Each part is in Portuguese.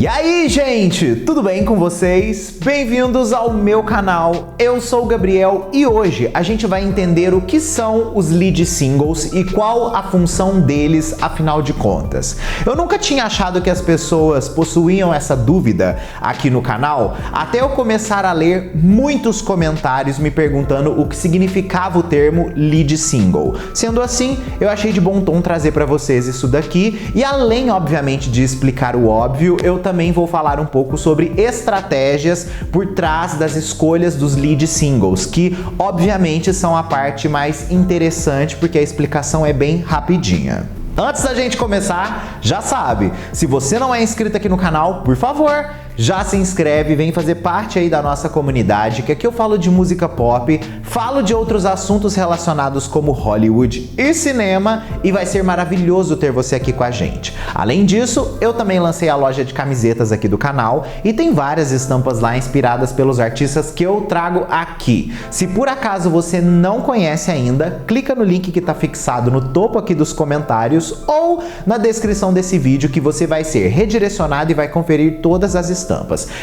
E aí, gente, tudo bem com vocês? Bem-vindos ao meu canal, eu sou o Gabriel e hoje a gente vai entender o que são os lead singles e qual a função deles, afinal de contas. Eu nunca tinha achado que as pessoas possuíam essa dúvida aqui no canal, até eu começar a ler muitos comentários me perguntando o que significava o termo lead single. Sendo assim, eu achei de bom tom trazer para vocês isso daqui e além, obviamente, de explicar o óbvio, eu também vou falar um pouco sobre estratégias por trás das escolhas dos lead singles, que obviamente são a parte mais interessante porque a explicação é bem rapidinha. Antes da gente começar, já sabe, se você não é inscrito aqui no canal, por favor, já se inscreve, vem fazer parte aí da nossa comunidade, que aqui eu falo de música pop, falo de outros assuntos relacionados como Hollywood e cinema e vai ser maravilhoso ter você aqui com a gente. Além disso, eu também lancei a loja de camisetas aqui do canal e tem várias estampas lá inspiradas pelos artistas que eu trago aqui. Se por acaso você não conhece ainda, clica no link que está fixado no topo aqui dos comentários ou na descrição desse vídeo que você vai ser redirecionado e vai conferir todas as estampas.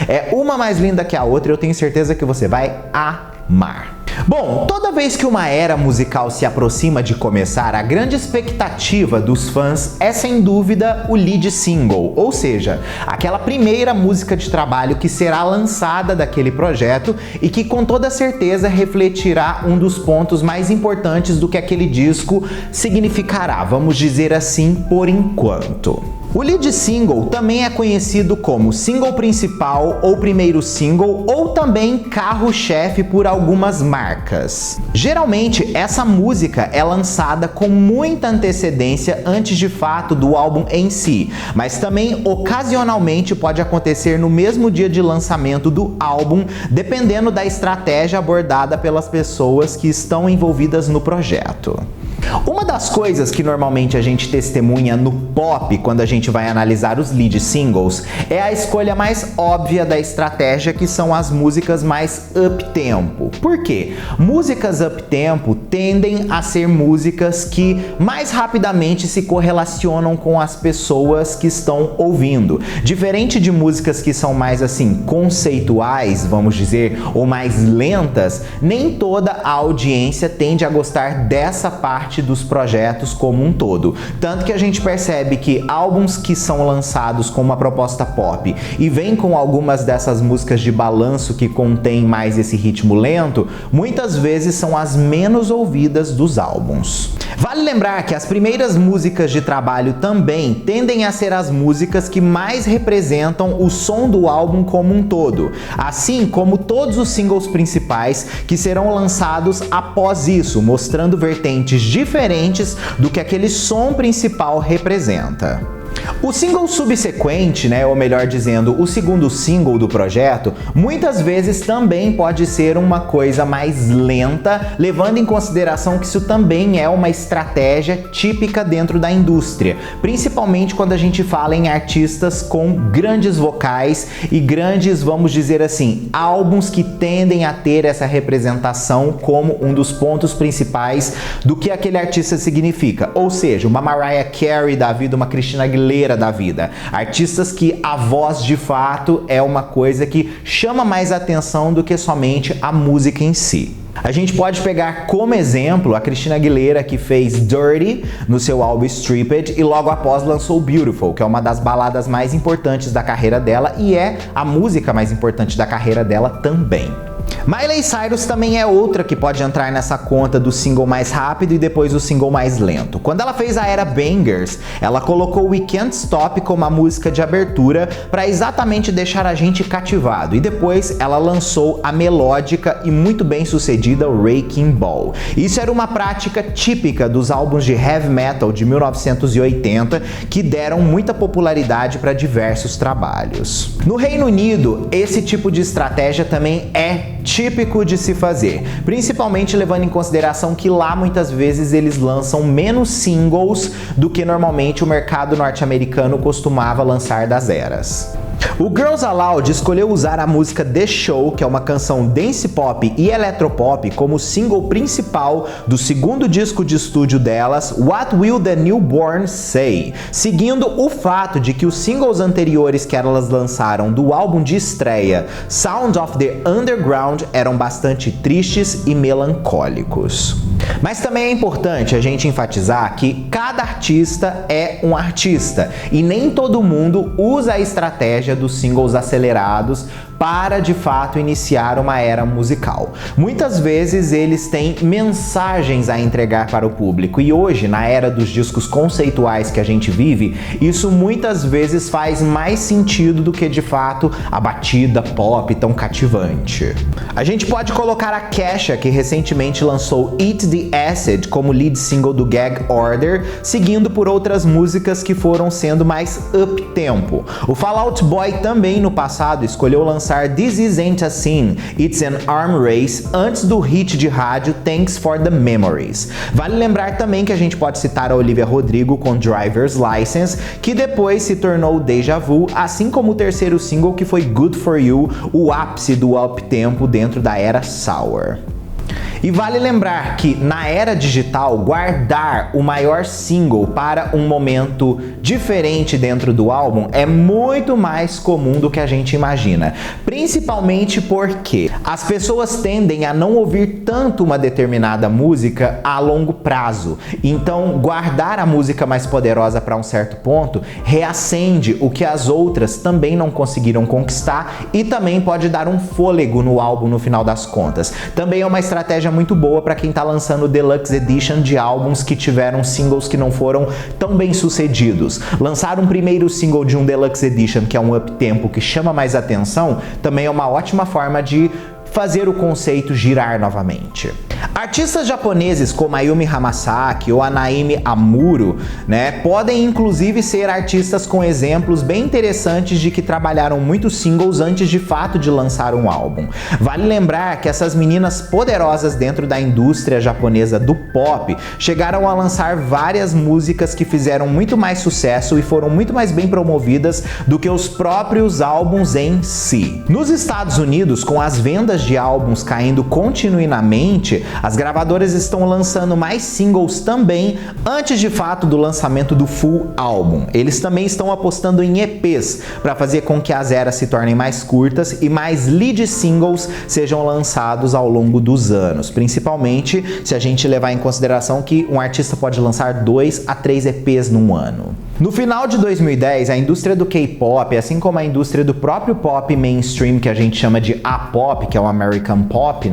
É uma mais linda que a outra e eu tenho certeza que você vai amar. Bom, toda vez que uma era musical se aproxima de começar, a grande expectativa dos fãs é sem dúvida o lead single, ou seja, aquela primeira música de trabalho que será lançada daquele projeto e que com toda certeza refletirá um dos pontos mais importantes do que aquele disco significará, vamos dizer assim, por enquanto. O lead single também é conhecido como single principal ou primeiro single ou também carro-chefe por algumas marcas. Geralmente, essa música é lançada com muita antecedência antes de fato do álbum em si, mas também ocasionalmente pode acontecer no mesmo dia de lançamento do álbum, dependendo da estratégia abordada pelas pessoas que estão envolvidas no projeto. Uma das coisas que normalmente a gente testemunha no pop quando a gente vai analisar os lead singles é a escolha mais óbvia da estratégia, que são as músicas mais up-tempo. Por quê? Músicas up-tempo tendem a ser músicas que mais rapidamente se correlacionam com as pessoas que estão ouvindo. Diferente de músicas que são mais assim conceituais, vamos dizer, ou mais lentas, nem toda a audiência tende a gostar dessa parte dos projetos como um todo. Tanto que a gente percebe que álbuns que são lançados com uma proposta pop e vem com algumas dessas músicas de balanço que contém mais esse ritmo lento, muitas vezes são as menos ouvidas dos álbuns. Vale lembrar que as primeiras músicas de trabalho também tendem a ser as músicas que mais representam o som do álbum como um todo, assim como todos os singles principais que serão lançados após isso, mostrando vertentes diferentes do que aquele som principal representa. O single subsequente, ou melhor dizendo, o segundo single do projeto, muitas vezes também pode ser uma coisa mais lenta, levando em consideração que isso também é uma estratégia típica dentro da indústria, principalmente quando a gente fala em artistas com grandes vocais e grandes, vamos dizer assim, álbuns que tendem a ter essa representação como um dos pontos principais do que aquele artista significa, ou seja, uma Mariah Carey da vida, uma Christina Aguilera da vida. Artistas que a voz de fato é uma coisa que chama mais atenção do que somente a música em si. A gente pode pegar como exemplo a Christina Aguilera, que fez Dirty no seu álbum Stripped e logo após lançou Beautiful, que é uma das baladas mais importantes da carreira dela e é a música mais importante da carreira dela também. Miley Cyrus também é outra que pode entrar nessa conta do single mais rápido e depois o single mais lento. Quando ela fez a era Bangers, ela colocou We Can't Stop como a música de abertura para exatamente deixar a gente cativado, e depois ela lançou a melódica e muito bem sucedida Wrecking Ball. Isso era uma prática típica dos álbuns de heavy metal de 1980 que deram muita popularidade para diversos trabalhos. No Reino Unido, esse tipo de estratégia também é típico de se fazer, principalmente levando em consideração que lá muitas vezes eles lançam menos singles do que normalmente o mercado norte-americano costumava lançar das eras. O Girls Aloud escolheu usar a música The Show, que é uma canção dance pop e eletropop, como single principal do segundo disco de estúdio delas, What Will the Newborn Say?, seguindo o fato de que os singles anteriores que elas lançaram do álbum de estreia, Sound of the Underground, eram bastante tristes e melancólicos. Mas também é importante a gente enfatizar que cada artista é um artista e nem todo mundo usa a estratégia dos singles acelerados para de fato iniciar uma era musical. Muitas vezes eles têm mensagens a entregar para o público e hoje, na era dos discos conceituais que a gente vive, isso muitas vezes faz mais sentido do que de fato a batida pop tão cativante. A gente pode colocar a Kesha, que recentemente lançou Eat the Acid como lead single do Gag Order, seguindo por outras músicas que foram sendo mais up-tempo. O Fall Out Boy também no passado escolheu lançar This Isn't a Sin, It's an Arm Race antes do hit de rádio Thanks for the Memories. Vale lembrar também que a gente pode citar a Olivia Rodrigo com Driver's License, que depois se tornou Deja Vu, assim como o terceiro single que foi Good For You, o ápice do up-tempo dentro da era Sour. E vale lembrar que na era digital, guardar o maior single para um momento diferente dentro do álbum é muito mais comum do que a gente imagina. Principalmente porque as pessoas tendem a não ouvir tanto uma determinada música a longo prazo. Então, guardar a música mais poderosa para um certo ponto reacende o que as outras também não conseguiram conquistar e também pode dar um fôlego no álbum no final das contas. Também é uma estratégia muito boa para quem está lançando Deluxe Edition de álbuns que tiveram singles que não foram tão bem sucedidos. Lançar um primeiro single de um Deluxe Edition, que é um up-tempo que chama mais atenção, também é uma ótima forma de fazer o conceito girar novamente. Artistas japoneses como Ayumi Hamasaki ou a Naimi Amuro, podem inclusive ser artistas com exemplos bem interessantes de que trabalharam muitos singles antes de fato de lançar um álbum. Vale lembrar que essas meninas poderosas dentro da indústria japonesa do pop chegaram a lançar várias músicas que fizeram muito mais sucesso e foram muito mais bem promovidas do que os próprios álbuns em si. Nos Estados Unidos, com as vendas de álbuns caindo continuamente, as gravadoras estão lançando mais singles também antes de fato do lançamento do full álbum. Eles também estão apostando em EPs para fazer com que as eras se tornem mais curtas e mais lead singles sejam lançados ao longo dos anos, principalmente se a gente levar em consideração que um artista pode lançar 2 a 3 EPs num ano. No final de 2010, a indústria do K-pop, assim como a indústria do próprio pop mainstream, que a gente chama de A-pop, que é o American Pop,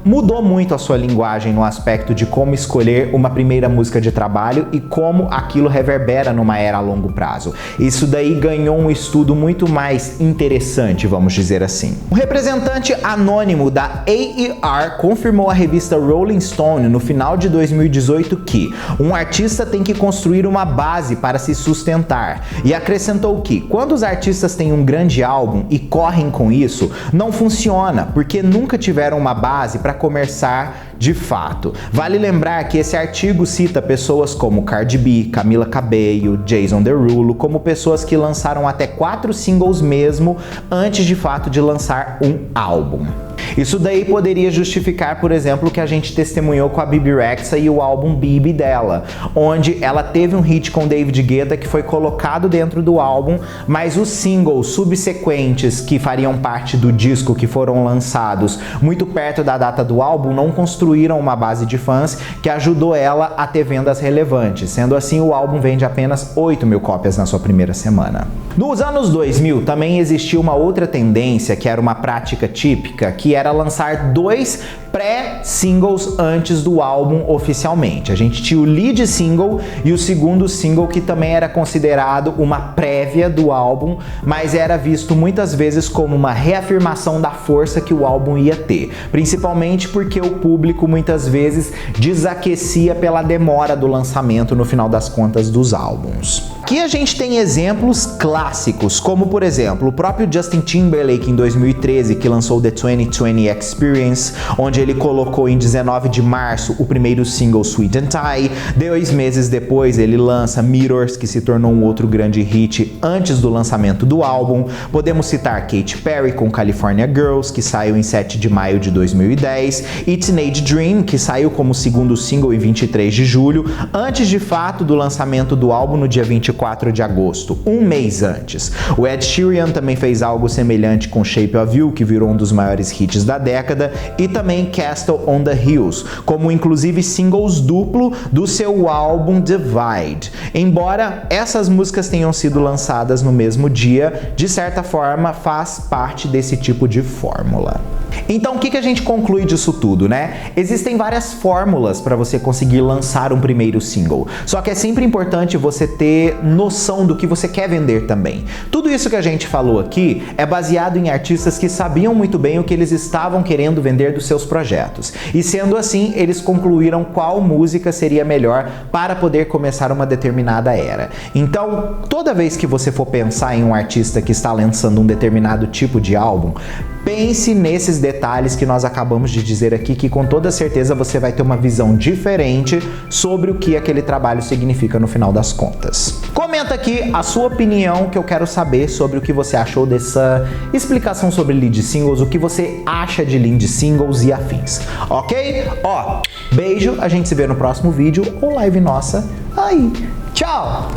mudou muito a sua linguagem no aspecto de como escolher uma primeira música de trabalho e como aquilo reverbera numa era a longo prazo. Isso daí ganhou um estudo muito mais interessante, vamos dizer assim. Um representante anônimo da AER confirmou à revista Rolling Stone no final de 2018 que um artista tem que construir uma base para se sustentar e acrescentou que quando os artistas têm um grande álbum e correm com isso, não funciona, porque nunca tiveram uma base para começar de fato. Vale lembrar que esse artigo cita pessoas como Cardi B, Camila Cabello, Jason Derulo, como pessoas que lançaram até 4 singles mesmo antes de fato de lançar um álbum. Isso daí poderia justificar, por exemplo, o que a gente testemunhou com a Bibi Rexha e o álbum Bibi dela, onde ela teve um hit com David Guetta que foi colocado dentro do álbum, mas os singles subsequentes que fariam parte do disco, que foram lançados muito perto da data do álbum, não construíram uma base de fãs que ajudou ela a ter vendas relevantes. Sendo assim, o álbum vende apenas 8 mil cópias na sua primeira semana. Nos anos 2000, também existiu uma outra tendência, que era uma prática típica, que era lançar 2 pré-singles antes do álbum oficialmente. A gente tinha o lead single e o segundo single, que também era considerado uma prévia do álbum, mas era visto muitas vezes como uma reafirmação da força que o álbum ia ter, principalmente porque o público muitas vezes desaquecia pela demora do lançamento no final das contas dos álbuns. Aqui a gente tem exemplos clássicos, como por exemplo, o próprio Justin Timberlake em 2013, que lançou The 2020 Experience, onde ele colocou em 19 de março o primeiro single Sweet and Tie. 2 meses depois ele lança Mirrors, que se tornou um outro grande hit antes do lançamento do álbum. Podemos citar Katy Perry com California Girls, que saiu em 7 de maio de 2010, e Teenage Dream, que saiu como segundo single em 23 de julho, antes de fato do lançamento do álbum no dia 24 de agosto, um mês antes. O Ed Sheeran também fez algo semelhante com Shape of You, que virou um dos maiores hits da década, e também Castle on the Hills, como inclusive singles duplo do seu álbum Divide. Embora essas músicas tenham sido lançadas no mesmo dia, de certa forma faz parte desse tipo de fórmula. Então o que a gente conclui disso tudo, né? Existem várias fórmulas para você conseguir lançar um primeiro single, só que é sempre importante você ter noção do que você quer vender também. Tudo isso que a gente falou aqui é baseado em artistas que sabiam muito bem o que eles estavam querendo vender dos seus projetos, e sendo assim, eles concluíram qual música seria melhor para poder começar uma determinada era. Então, toda vez que você for pensar em um artista que está lançando um determinado tipo de álbum, pense nesses detalhes que nós acabamos de dizer aqui, que com toda certeza você vai ter uma visão diferente sobre o que aquele trabalho significa no final das contas. Comenta aqui a sua opinião, que eu quero saber sobre o que você achou dessa explicação sobre lead singles, o que você acha de lead singles e afins, ok? Ó, beijo, a gente se vê no próximo vídeo ou live nossa aí. Tchau!